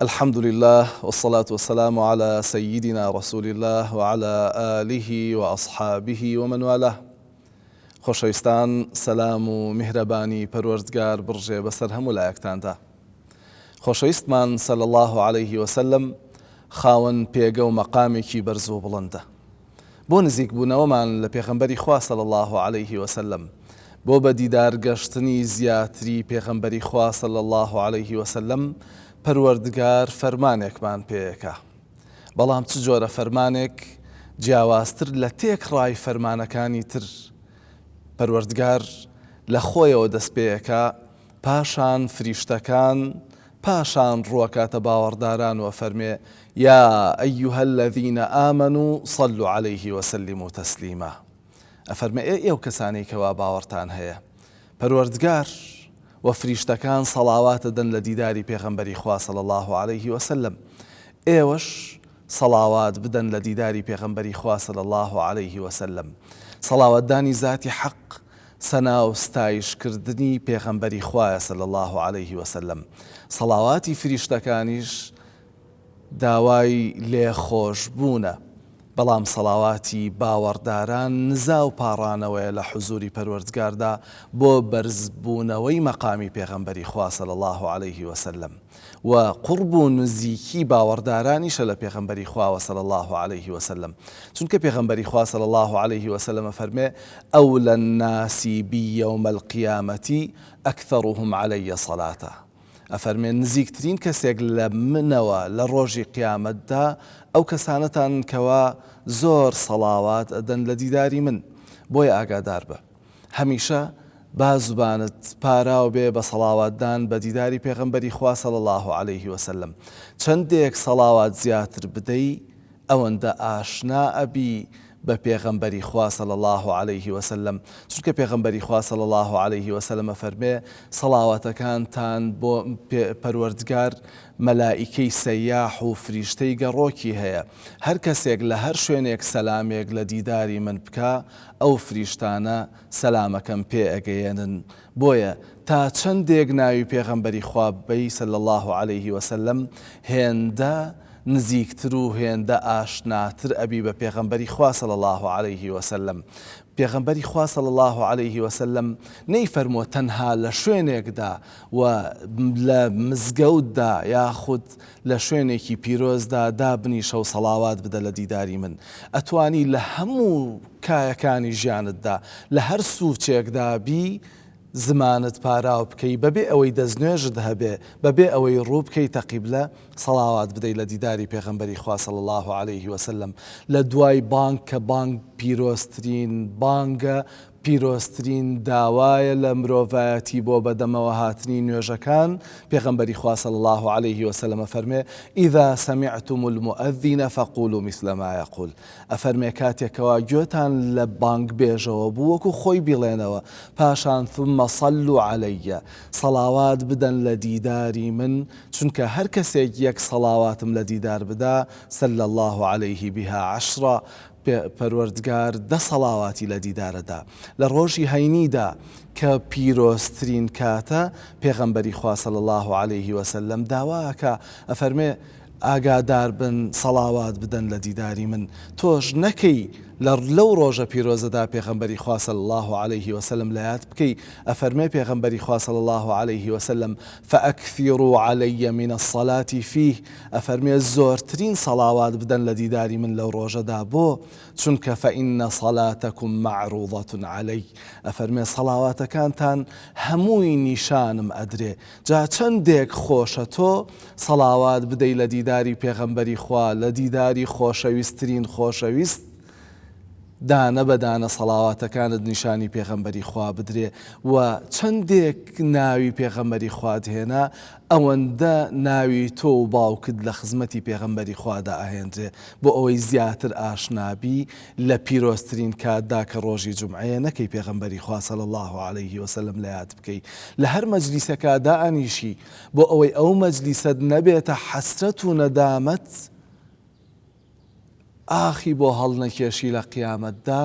الحمد لله والصلاة والسلام على سيدنا رسول الله وعلى آله وأصحابه ومن والاه. خۆشەویستان، سەلام و میهرەبانی پەروەردگار بڕژێ بەسەر هەموو لایەکتاندا. خۆشەویستمان صلی الله عليه وسلم خاوەن پێگە و مەقامێکی بەرز و بڵندە. بۆ نزیک بوونەوەمان لە پێغەمبەری خوا صلی الله عليه وسلم، بۆ بە دیدارگەشتنی زیاتری پێغەمبەری خوا صلی الله عليه وسلم پەروەردگار فەرمانێکمان پێیەکە. بەڵام چ جۆرە فەرمانێک جیاوازتر لە تێکڕای فەرمانەکانی تر پەروەردگار لە خۆیەوە دەست پێیەکە، پاشان فریشتەکان، پاشان ڕووەکاتە باوەڕداران و فەرمێ: یا ئەیها الذین ئامنوا صلوا عليه وسلموا تسلیما. ئەفەرمێ ئێوە کەسانەی کەوا باوەڕتان هەیە، پەروەردگار و فریشتەکان سەڵاواتە دەن لە دیداری پێغەمبەری خوا صلی الله عليه وسلم. ئێوەش سەڵاوات بدەن لە دیداری پێغەمبەری خوا صلی الله عليه وسلم. سەڵاوەتدانی ذاتی حەق، سەنا و ستایشکردنی پێغەمبەری خوایە صلی الله عليه وسلم. سەڵاواتی فریشتەکانیش داوای لێخۆشبوونە، بەڵام سەڵاواتی باوەڕداران نزا و پاڕانەوەیە لە حوزوری پەروەردگاردا بۆ بەرزبوونەوەی مەقامی پێغەمبەری خوا صلی الله عليه وسلم. و قورب و نزیکی باوەڕدارانیشە لە پێغەمبەری خوا صلی الله عليه وسلم، چونکە پێغەمبەری خوا صلی الله عليه وسلم فەرمێ: ئەولى الناس بی یوم القیامەتی ئەکثەرهم عەلەیە صەلاتە. ئەفەرمێ نزیکترین کەسێک لە منەوە لە ڕۆژی قیامەتدا ئەو کەسانەتان کەوا زۆر سەڵاوات ئەدەن لە دیداری من. بۆیە ئاگادار بە، هەمیشە با زوبانت پاراو بێ بە سەڵاواتدان بە دیداری پێغەمبەری خوا صلی الله عليه وسلم. چەندێک سەڵاوات زیاتر بدەی، ئەوەندە ئاشنا ئەبی بە پێغەمبەری خوا صلی الله عليه وسلم، چونکە پێغەمبەری خوا صلی الله عليه وسلم فەرمێ: سەڵاواتەکانتان بۆ پەروەردگار مەلائیکەی سەیاح و فریشتەی گەڕۆکی هەیە، هەر کەسێک لە هەر شوێنێک سەلامێک لە دیداری من بکە، ئەو فریشتانە سەلامەکەم پێ ئەگەیەنن. بۆیە تا چەندێک ناوی پێغەمبەری خوا بەی صلی الله عليه وسلم، هێندە نزیکتر و هێندە ئاشناتر ئەبی بە پێغەمبەری خوا صلی الله عليه وسلم. پێغەمبەری خوا صلی الله عليه وسلم نەیفەرمووە تەنها لە شوێنێکدا و لە مزگەوتدا یاخود لە شوێنێکی پیرۆزدا دابنیشە و سەڵاوات بدە لە دیداری من. ئەتوانی لە هەموو کایەکانی ژیانتدا لە هەر سووچێکدا بی زمانت پاراو بکەی، بەبێ ئەوەی دەستنوێژت هەبێ، بەبێ ئەوەی ڕوو بکەی تەقیبلە، سەڵاوات بدەی لە دیداری پێغەمبەری خوا صلی الله عليه وسلم. لە دوای بانگ کە بانگ پیرۆزترین بانگە، پیرۆزترین داوایە لە مرۆڤایەتی بۆ بەدەمەوە هاتنی نوێژەکان، پێغەمبەری خوا صلی الله عليه وسلم فەرمێ: ئیذا سەمیعتم المؤذن فقولوا مثل ما یقول. ئەفەرمێ کاتێکەوە گوێتان لە بانگ بێژەوە بوو، وەکو خۆی بڵێنەوە، پاشان ثم صلوا عەلەیە، سەڵاوات بدەن لە دیداری من، چونکە هەر کەسێک یەک سەڵاواتم لە دیدار بدا، صلی الله عليه بها عشرا، پەروەردگار دە سەڵاواتی لە دیدارەدا. لە ڕۆژی هەینیدا کە پیرۆزترین کاتە، پێغەمبەری خوا صلی الله عليه وسلم داواکە، ئەفەرمێ ئاگادار بن، سەڵاوات بدەن لە دیداری من. تۆش نەکەی لەو ڕۆژە پیرۆزەدا پێغەمبەری خوا صلی الله عليه وسلم لە یاد بکەی. ئەفەرمێ پێغەمبەری خوا صلی الله عليه وسلم: فأكثروا علي من الصلاة فيه. ئەفەرمێ زۆرترین سەڵاوات بدەن لە دیداری من لەو ڕۆژەدا. بۆ؟ چونکە فإن صلاتكم معروضة علي. ئەفەرمێ سەڵاواتەکانتان هەمووی نیشانم ئەدرێ. جا چەندێک خۆشە تۆ سەڵاوات بدەی لە دیداری پێغەمبەری خوا، لە دیداری خۆشەویستترین خۆشەویست، دانە بەدانە سەڵاواتەکانت نیشانی پێغەمبەری خوا بدرێ. و چەندێک ناوی پێغەمبەری خوا هێنا، ئەوەندە ناوی تۆ و باوکت لە خزمەتی پێغەمبەری خوادا ئاهێنرێ، بۆ ئەوەی زیاتر ئاشنابی لە پیرۆزترین کاتدا کە ڕۆژی جومعەیە، نەکەی پێغەمبەری خوا صلی الله عليه وسلم لە یاد بکەی. لە هەر مەجلیسەکەدا ئەنیشی، بۆ ئەوەی ئەو مەجلیسەت نەبێتە حەسرەت و نەدامەت، ئاخی بۆ هەڵنەکێشی لە قیامەتدا،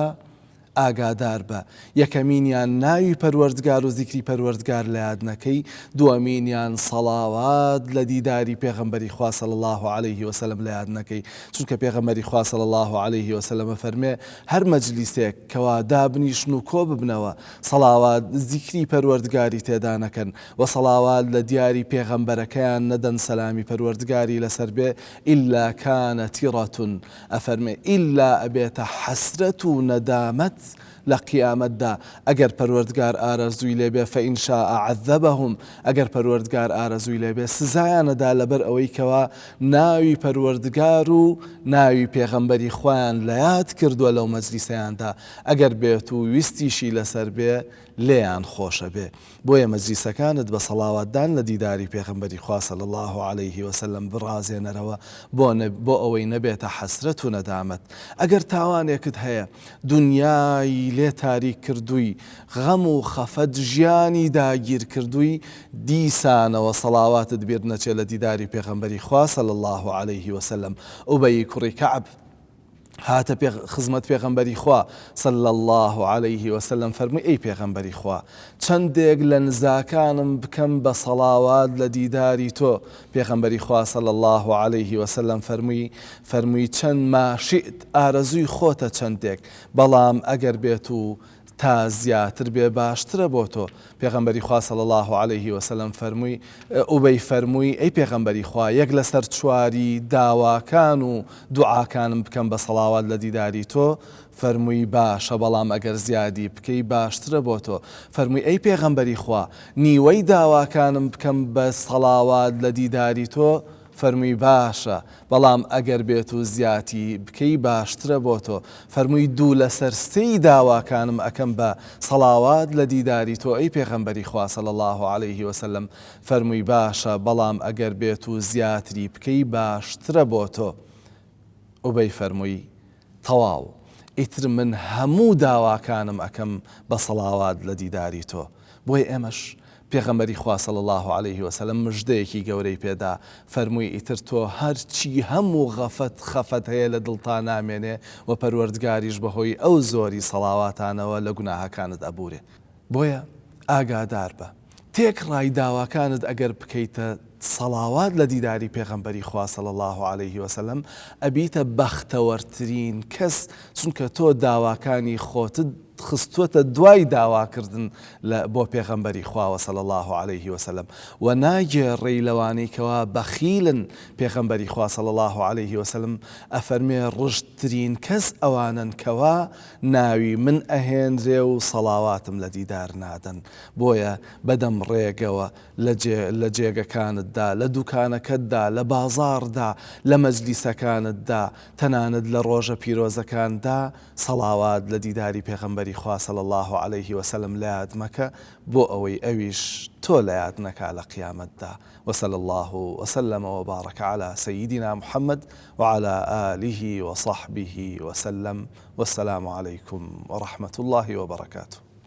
ئاگادار بە. یەکەمینیان ناوی پەروەردگار و زیکری پەروەردگار لە یاد نەکەی، دووەمینیان سەڵاوات لە دیداری پێغەمبەری خوا صلی الله عليه وسلم لە یاد نەکەی، چونکە پێغەمبەری خوا صلی الله عليه وسلم فەرمێ هەر مەجلیسێک کەوا دابنیشن و کۆ ببنەوە سەڵاوات زیکری پەروەردگاری تێدا نەکەن و سەڵاوات لە دیاری پێغەمبەرەکەیان نەدەن سەلامی پەروەردگاری لەسەر بێ ئیلا کانە تیڕەتون، ئەفەرمێ ئیلا ئەبێتە حەسرەت و نەدامەت لە قیامەتدا. ئەگەر پەروەردگار ئارەزووی لێبێ فەئین شاء عەذەبەهم، ئەگەر پەروەردگار ئارەزووی لێبێ سزایانەدا لەبەر ئەوەی کەوا ناوی پەروەردگار و ناوی پێغەمبەری خۆیان لە یاد کردووە لەو مەجلیسەیاندا، ئەگەر بێت و ویستیشی لەسەر بێ لێیان خۆشە بێ. بۆیە مەجلیسەکانت بە سەڵاواتدان لە دیداری پێغەمبەری خوا صلی الله عليه وسلم بڕازێنەرەوە بۆ ئەوەی نەبێتە حەسرەت و نەدامەت. ئەگەر تاوانێکت هەیە دنیای لێ تاریک کردووی، غەم و خەفەت ژیانی داگیر کردووی، دیسانەوە سەڵاواتت بێت نەچێت لە دیداری پێغەمبەری خوا صلی الله عليه وسلم. ئوبەی کوڕی کەعب هاتە خزمەت پێغەمبەری خوا صلی الله عليه وسلم فەرمووی ئەی پێغەمبەری خوا چەندێک لە نزاکانم بکەم بە سەڵاوات لە دیداری تۆ. پێغەمبەری خوا صلی الله عليه وسلم فەرمووی چەند ماشئت، ئارەزووی خۆتە چەندێک، بەڵام ئەگەر بێت و تا زیاتر بێ باشترە بۆ تۆ. پێغەمبەری خوا صلی الله عليه وسلم فەرمووی ئوبەی فەرمووی ئەی پێغەمبەری خوا یەک لەسەر چواری داواکان و دوعاکانم بکەم بە سەڵاوات لە دیداری تۆ. فەرمووی باشە، بەڵام ئەگەر زیادی بکەی باشترە بۆ تۆ. فەرمووی ئەی پێغەمبەری خوا نیوەی داواکانم بکەم بە سەڵاوات لە دیداری تۆ. فەرمووی باشە، بەڵام ئەگەر بێت و زیاتی بکەی باشترە بۆ تۆ. فەرمووی دوو لەسەر سێی داواکانم ئەکەم بە سەڵاوات لە دیداری تۆ ئەی پێغەمبەری خوا صلی الله عليه وسلم. فەرمووی باشە، بەڵام ئەگەر بێت و زیاتری بکەی باشترە بۆ تۆ. ئوبەی فەرمووی تەواو، ئیتر من هەموو داواکانم ئەکەم بە سەڵاوات لە دیداری تۆ. بۆی ئێمەش پێغەمبەری خوا صلی الله عليه وسلم مژدەیەکی گەورەی پێدا، فەرمووی ئیتر تۆ هەرچی هەموو خەفەت هەیە لە دڵتا نامێنێ و پەروەردگاریش بەهۆی ئەو زۆری سەڵاواتانەوە لە گوناهەکانت ئەبورێ. بۆیە ئاگادار بە تێکڕای داواکانت ئەگەر بکەیتە سەڵاوات لە دیداری پێغەمبەری خوا صلی الله عليه وسلم ئەبیتە بەختەوەرترین کەس، چونکە تۆ داواکانی خۆتت خستووەتە دوای داواکردن بۆ پێغەمبەری خواوە صلی الله عليه وسلم و ناگێڕێی لەوانەی کەوا بەخیلن. پێغەمبەری خوا صلی الله عليه وسلم ئەفەرمێ ڕشتترین کەس ئەوانن کەوا ناوی من ئەهێنرێ و سەڵاواتم لە دیدار نادەن. بۆیە بەدەم ڕێگەوە لە جێگەکانتدا، لە دوکانەکەتدا، لە بازاڕدا، لە مەجلیسەکانتدا، تەنانەت لە ڕۆژە پیرۆزەکاندا سەڵاوات لە دیداری پێغەمبەری خوا صلی الله عليه وسلم لە یاد مەکە بۆ ئەوەی ئەویش تۆ لە یاد نەکا لە قیامەتدا. وصلى الله وسلم وبارك على سيدنا محمد وعلى آله وصحبه وسلم، والسلام عليكم ورحمة الله وبركاته.